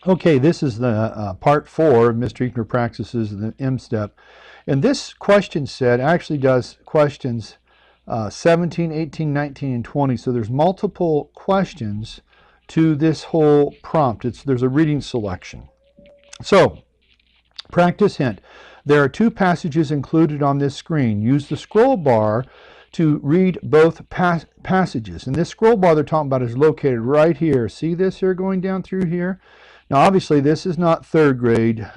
Okay, this is the part 4 of Mr. Heifner practices the M step. And this question set actually does questions 17, 18, 19, and 20. So there's multiple questions to this whole prompt. There's a reading selection. So, practice hint. There are 2 passages included on this screen. Use the scroll bar to read both passages. And this scroll bar they're talking about is located right here. See this here going down through here? Now, obviously, this is not 3rd grade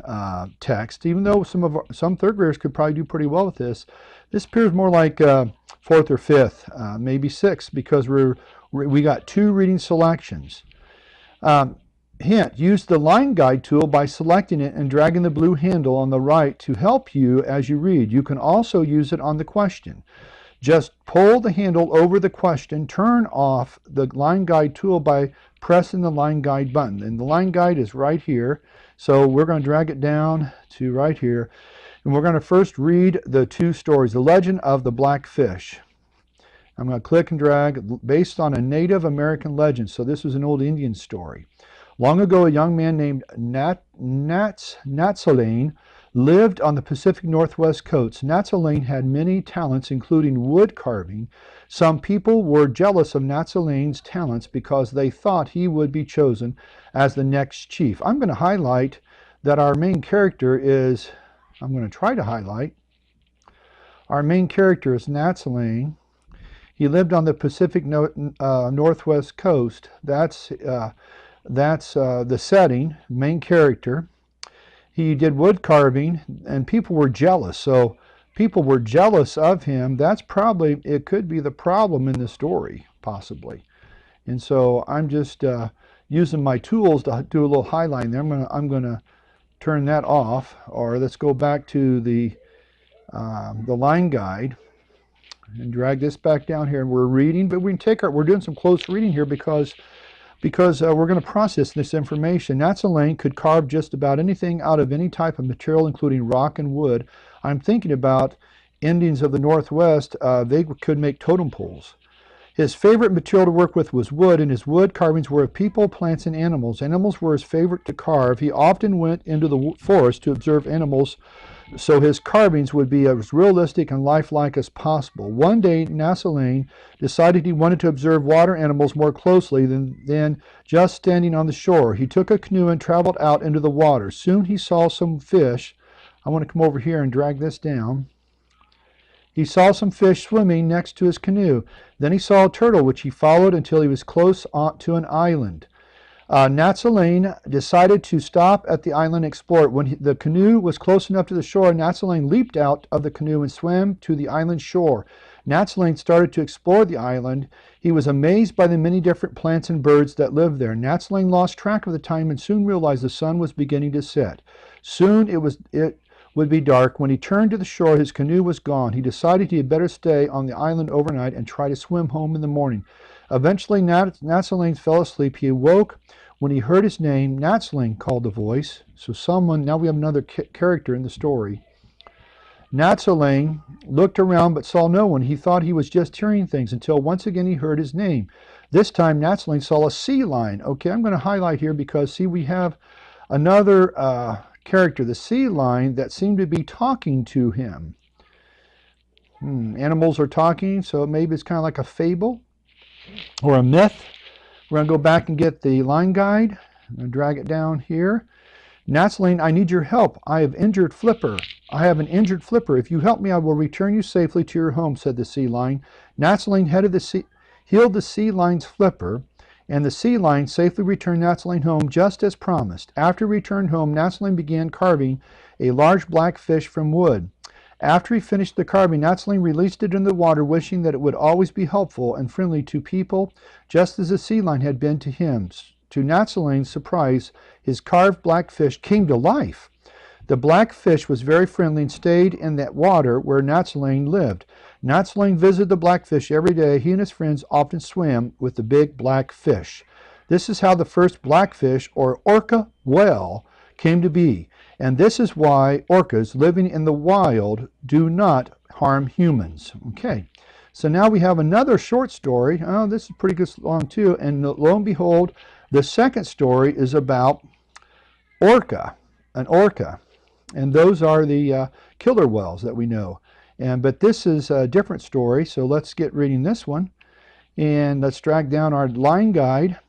text, even though some 3rd graders could probably do pretty well with this. This appears more like 4th or 5th, maybe 6th, because we got 2 reading selections. Hint, use the line guide tool by selecting it and dragging the blue handle on the right to help you as you read. You can also use it on the question. Just pull the handle over the question, turn off the line guide tool by pressing the line guide button. And the line guide is right here. So we're going to drag it down to right here. And we're going to first read the 2 stories. The Legend of the Black Fish. I'm going to click and drag based on a Native American legend. So this was an old Indian story. Long ago, a young man named Natsalane lived on the Pacific Northwest coast. Natsalane had many talents, including wood carving. Some people were jealous of Natsalane's talents because they thought he would be chosen as the next chief. I'm going to highlight that our main character is, I'm going to try to highlight, our main character is Natsalane. He lived on the Pacific Northwest coast. That's the setting, main character. He did wood carving, and people were jealous. So people were jealous of him. That's probably, it could be the problem in the story, possibly. And so I'm just using my tools to do a little highlighting there. I'm gonna turn that off, or let's go back to the line guide and drag this back down here. And we're reading, but we're doing some close reading here because we're going to process this information. Natsalane could carve just about anything out of any type of material, including rock and wood. I'm thinking about Indians of the Northwest. They could make totem poles. His favorite material to work with was wood, and his wood carvings were of people, plants, and animals. Animals were his favorite to carve. He often went into the forest to observe animals, so his carvings would be as realistic and lifelike as possible. One day, Natsalane decided he wanted to observe water animals more closely than just standing on the shore. He took a canoe and traveled out into the water. Soon he saw some fish. I want to come over here and drag this down. He saw some fish swimming next to his canoe. Then he saw a turtle, which he followed until he was close to an island. Natsalane decided to stop at the island and explore it. When the canoe was close enough to the shore, Natsalane leaped out of the canoe and swam to the island shore. Natsalane started to explore the island. He was amazed by the many different plants and birds that lived there. Natsalane lost track of the time and soon realized the sun was beginning to set. Soon it would be dark. When he turned to the shore, his canoe was gone. He decided he had better stay on the island overnight and try to swim home in the morning. Eventually, Natsalane fell asleep. He awoke when he heard his name. Natsalane called the voice. So now we have another character in the story. Natsalane looked around but saw no one. He thought he was just hearing things until once again he heard his name. This time Natsalane saw a sea lion. Okay, I'm going to highlight here because, see, we have another character, the sea lion, that seemed to be talking to him. Animals are talking, so maybe it's kind of like a fable or a myth. We're going to go back and get the line guide. I'm going to drag it down here. Natsalane, I need your help. I have an injured flipper. If you help me, I will return you safely to your home, said the sea lion. Natsalane healed the sea lion's flipper, and the sea lion safely returned Natsalane home just as promised. After he returned home, Natsalane began carving a large black fish from wood. After he finished the carving, Natsalane released it into the water, wishing that it would always be helpful and friendly to people, just as the sea lion had been to him. To Natsalane's surprise, his carved black fish came to life. The black fish was very friendly and stayed in that water where Natsalane lived. Natsalane visited the blackfish every day. He and his friends often swam with the big black fish. This is how the first blackfish, or orca whale, came to be. And this is why orcas living in the wild do not harm humans. Okay, so now we have another short story. Oh, this is pretty good long too. And lo and behold, the second story is about orca, an orca. And those are the killer whales that we know. But this is a different story, so let's get reading this one. And let's drag down our line guide.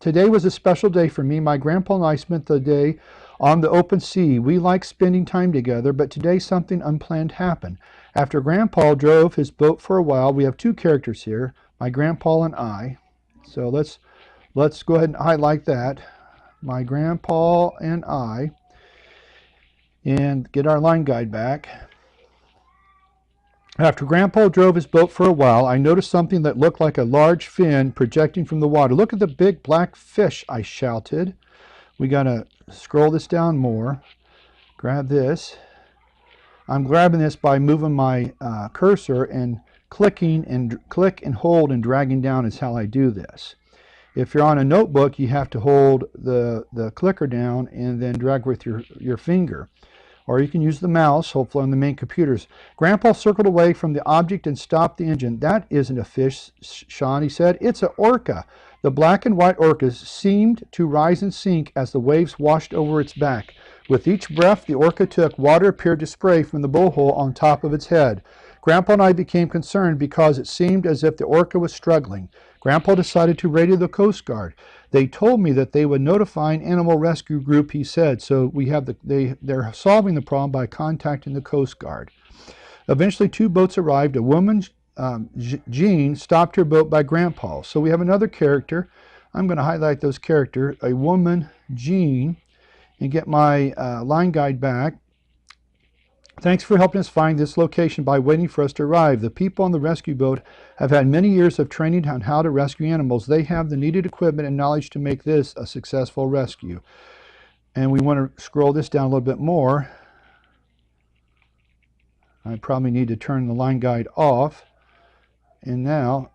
Today was a special day for me. My grandpa and I spent the day on the open sea. We like spending time together, but today something unplanned happened. After Grandpa drove his boat for a while, we have two characters here, my grandpa and I. So let's go ahead and highlight that. My grandpa and I. And get our line guide back. After Grandpa drove his boat for a while, I noticed something that looked like a large fin projecting from the water. Look at the big black fish, I shouted. We got to scroll this down more. Grab this. I'm grabbing this by moving my cursor and clicking and click and hold and dragging down is how I do this. If you're on a notebook, you have to hold the clicker down and then drag with your finger. Or you can use the mouse, hopefully on the main computers. Grandpa circled away from the object and stopped the engine. That isn't a fish, Sean, he said. It's an orca. The black and white orcas seemed to rise and sink as the waves washed over its back. With each breath the orca took, water appeared to spray from the blowhole on top of its head. Grandpa and I became concerned because it seemed as if the orca was struggling. Grandpa decided to radio the Coast Guard. They told me that they would notify an animal rescue group, he said. So they're solving the problem by contacting the Coast Guard. Eventually, two boats arrived. A woman, Jean, stopped her boat by Grandpa. So we have another character. I'm going to highlight those characters. A woman, Jean, and get my line guide back. Thanks for helping us find this location by waiting for us to arrive. The people on the rescue boat have had many years of training on how to rescue animals. They have the needed equipment and knowledge to make this a successful rescue. And we want to scroll this down a little bit more. I probably need to turn the line guide off. And now,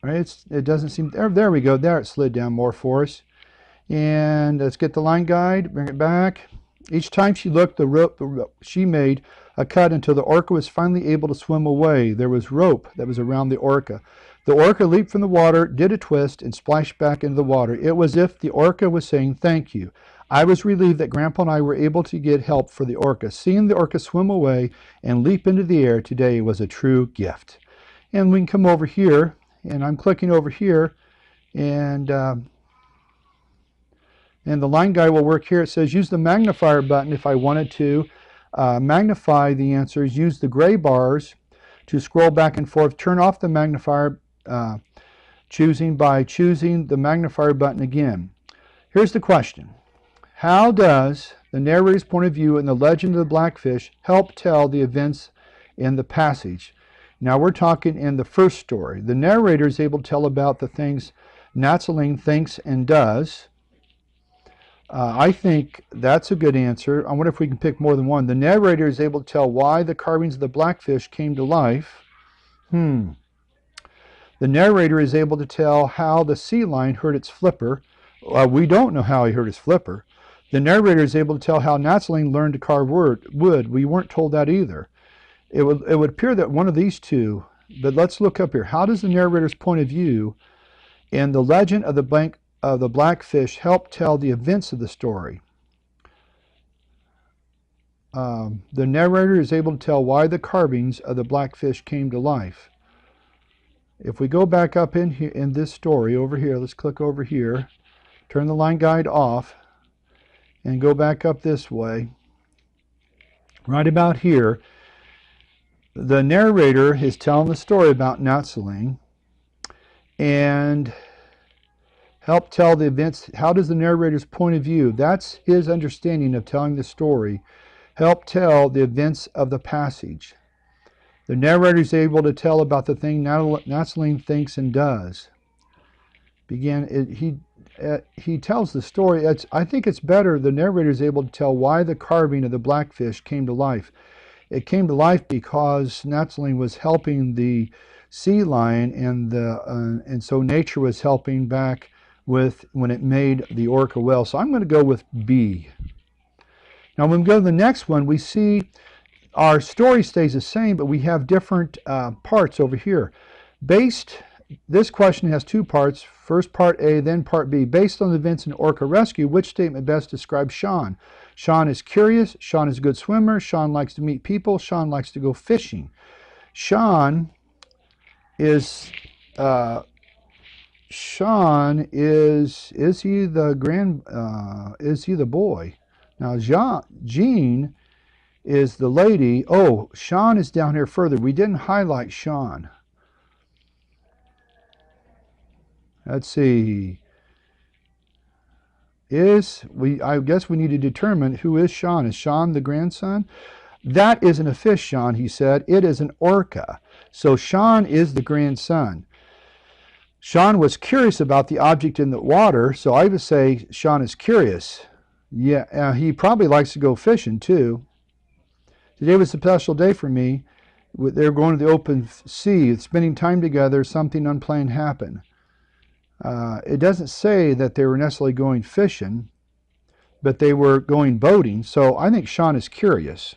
right, it doesn't seem, there we go, there it slid down more for us. And let's get the line guide, bring it back. Each time she looked, she made a cut until the orca was finally able to swim away. There was rope that was around the orca. The orca leaped from the water, did a twist, and splashed back into the water. It was as if the orca was saying, "Thank you." I was relieved that Grandpa and I were able to get help for the orca. Seeing the orca swim away and leap into the air today was a true gift. And we can come over here, and I'm clicking over here, and the line guide will work here. It says use the magnifier button if I wanted to magnify the answers. Use the gray bars to scroll back and forth. Turn off the magnifier choosing the magnifier button again. Here's the question. How does the narrator's point of view in the legend of the Blackfish help tell the events in the passage? Now we're talking in the first story. The narrator is able to tell about the things Natsaling thinks and does. I think that's a good answer. I wonder if we can pick more than one. The narrator is able to tell why the carvings of the Blackfish came to life. The narrator is able to tell how the sea lion hurt its flipper. We don't know how he hurt his flipper. The narrator is able to tell how Natsaling learned to carve wood. We weren't told that either. It would appear that one of these two, but let's look up here. How does the narrator's point of view in the legend of the Blackfish help tell the events of the story? The narrator is able to tell why the carvings of the Blackfish came to life. If we go back up in here in this story over here, let's click over here, turn the line guide off, and go back up this way. Right about here, the narrator is telling the story about Natsaling and help tell the events. How does the narrator's point of view, that's his understanding of telling the story, help tell the events of the passage? The narrator is able to tell about the thing Natsaling thinks and does. He tells the story. I think it's better the narrator is able to tell why the carving of the Blackfish came to life. It came to life because Natsaling was helping the sea lion, and so nature was helping back with when it made the orca whale. So I'm going to go with B. Now when we go to the next one, we see our story stays the same, but we have different parts over here. Based this question has two parts. First part A, then part B. Based on the events in Orca Rescue, which statement best describes Sean? Sean is curious. Sean is a good swimmer. Sean likes to meet people. Sean likes to go fishing. Sean is is he the boy? Now Jean is the lady. Oh, Sean is down here further. We didn't highlight Sean. Let's see. I guess we need to determine who is Sean. Is Sean the grandson? That isn't a fish, Sean, he said. It is an orca. So Sean is the grandson. Sean was curious about the object in the water, so I would say Sean is curious. Yeah, he probably likes to go fishing too. Today was a special day for me. They were going to the open sea, spending time together. Something unplanned happened. It doesn't say that they were necessarily going fishing, but they were going boating. So I think Sean is curious.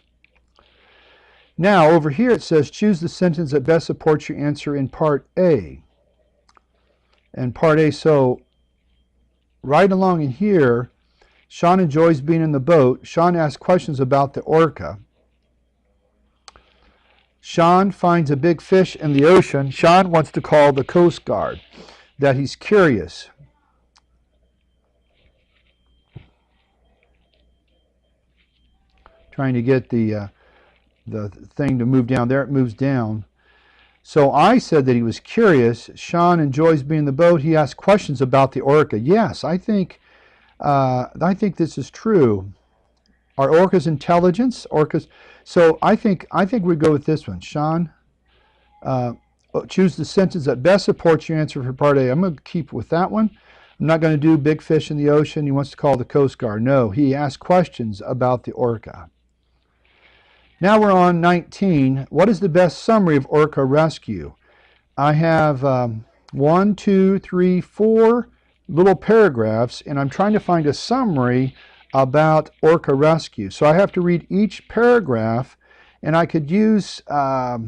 Now over here it says choose the sentence that best supports your answer in part A. And part A, so right along in here, Sean enjoys being in the boat. Sean asks questions about the orca. Sean finds a big fish in the ocean. Sean wants to call the Coast Guard. That he's curious. Trying to get the thing to move down. There it moves down. So I said that he was curious. Sean enjoys being in the boat. He asked questions about the orca. Yes, I think this is true. Are orcas intelligence? Orcas. So I think we go with this one. Sean, choose the sentence that best supports your answer for part A. I'm going to keep with that one. I'm not going to do big fish in the ocean. He wants to call the Coast Guard. No, he asked questions about the orca. Now we're on 19. What is the best summary of orca rescue? I have 1, 2, 3, 4 little paragraphs, and I'm trying to find a summary about orca rescue. So I have to read each paragraph, and I could use, I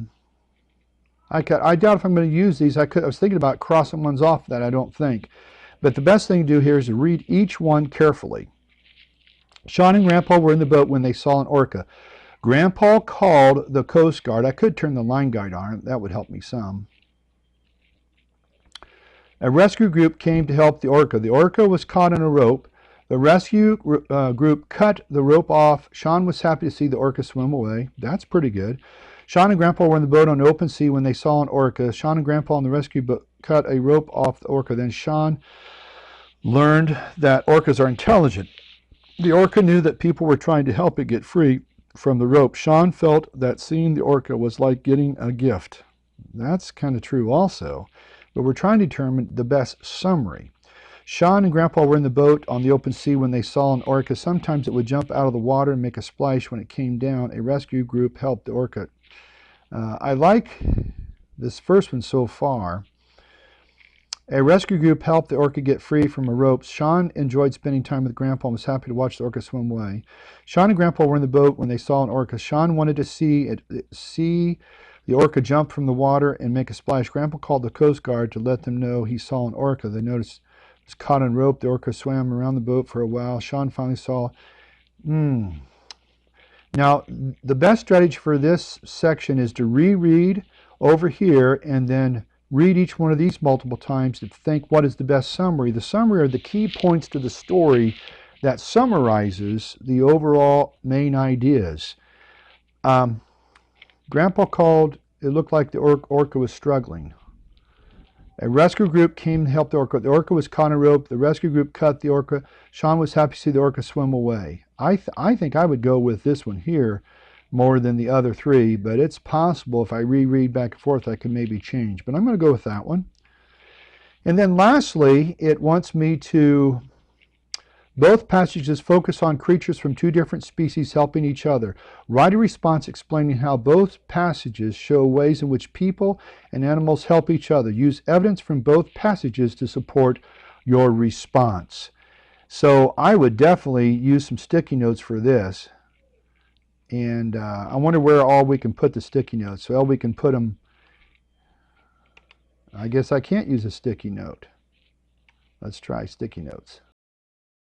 doubt if I'm going to use these. I was thinking about crossing ones off that I don't think. But the best thing to do here is to read each one carefully. Sean and Grandpa were in the boat when they saw an orca. Grandpa called the Coast Guard. I could turn the line guide on. That would help me some. A rescue group came to help the orca. The orca was caught in a rope. The rescue group cut the rope off. Sean was happy to see the orca swim away. That's pretty good. Sean and Grandpa were in the boat on the open sea when they saw an orca. Sean and Grandpa on the rescue boat cut a rope off the orca. Then Sean learned that orcas are intelligent. The orca knew that people were trying to help it get free from the rope. Sean felt that seeing the orca was like getting a gift. That's kind of true also. But we're trying to determine the best summary. Sean and Grandpa were in the boat on the open sea when they saw an orca. Sometimes it would jump out of the water and make a splash when it came down. A rescue group helped the orca. I like this first one so far. A rescue group helped the orca get free from a rope. Sean enjoyed spending time with Grandpa and was happy to watch the orca swim away. Sean and Grandpa were in the boat when they saw an orca. Sean wanted to see the orca jump from the water and make a splash. Grandpa called the Coast Guard to let them know he saw an orca. They noticed it was caught on rope. The orca swam around the boat for a while. Sean finally saw. Now, the best strategy for this section is to reread over here and then read each one of these multiple times to think what is the best summary. The summary are the key points to the story that summarizes the overall main ideas. Grandpa called, it looked like the orca was struggling. A rescue group came to help the orca. The orca was caught in a rope. The rescue group cut the orca. Sean was happy to see the orca swim away. I think I would go with this one here more than the other three, but it's possible if I reread back and forth I could maybe change. But I'm going to go with that one. And then lastly, it wants me to, both passages focus on creatures from two different species helping each other. Write a response explaining how both passages show ways in which people and animals help each other. Use evidence from both passages to support your response. So I would definitely use some sticky notes for this. And I wonder where all we can put the sticky notes. Well, we can put them I guess I can't use a sticky note. Let's try sticky notes.